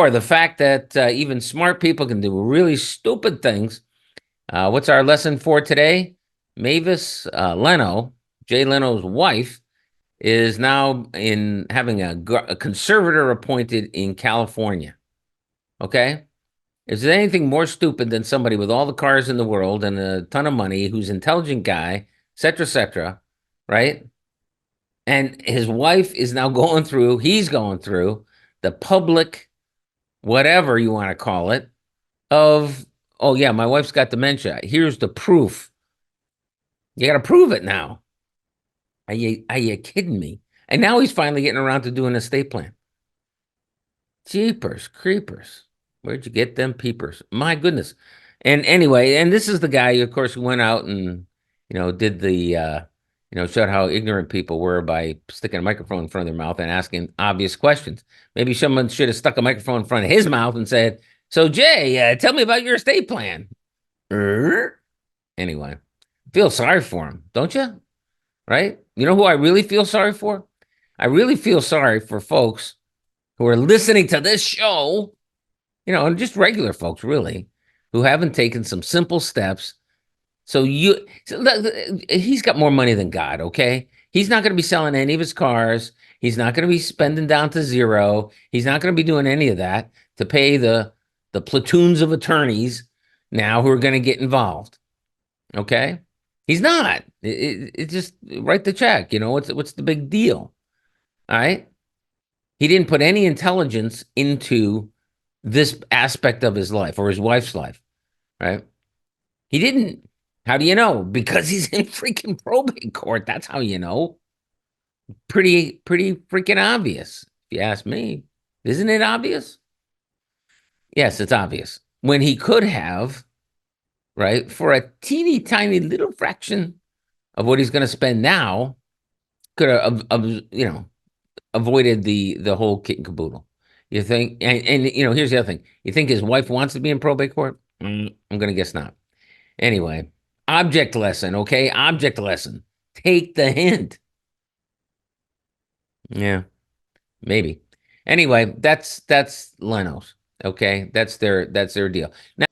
4, the fact that even smart people can do really stupid things. What's our lesson for today? Mavis Leno, Jay Leno's wife, is now in having a conservator appointed in California. Okay? Is there anything more stupid than somebody with all the cars in the world and a ton of money who's an intelligent guy, et cetera, right? And his wife is now he's going through the public, whatever you want to call it, of, oh, yeah, my wife's got dementia. Here's the proof. You got to prove it now. Are you kidding me? And now he's finally getting around to doing an estate plan. Jeepers creepers. Where'd you get them peepers? My goodness. And anyway, and this is the guy, of course, who went out and, did the, showed how ignorant people were by sticking a microphone in front of their mouth and asking obvious questions. Maybe someone should have stuck a microphone in front of his mouth and said, so Jay, tell me about your estate plan. Anyway, feel sorry for him, don't you? Right? You know who I really feel sorry for? I really feel sorry for folks who are listening to this show, and just regular folks, really, who haven't taken some simple steps. He's got more money than God, okay? He's not going to be selling any of his cars. He's not going to be spending down to zero. He's not going to be doing any of that to pay the platoons of attorneys now who are going to get involved, okay? He's not. It just write the check. What's the big deal? All right. He didn't put any intelligence into this aspect of his life or his wife's life, right? He didn't. How do you know? Because he's in freaking probate court. That's how you know. Pretty freaking obvious, if you ask me. Isn't it obvious? Yes, it's obvious. When he could have, right, for a teeny tiny little fraction of what he's going to spend now, could have, avoided the whole kit and caboodle. You think, and here's the other thing. You think his wife wants to be in probate court? I'm going to guess not. Anyway, object lesson, okay? Object lesson. Take the hint. Yeah, maybe. Anyway, that's Leno's, okay? That's their deal. Now,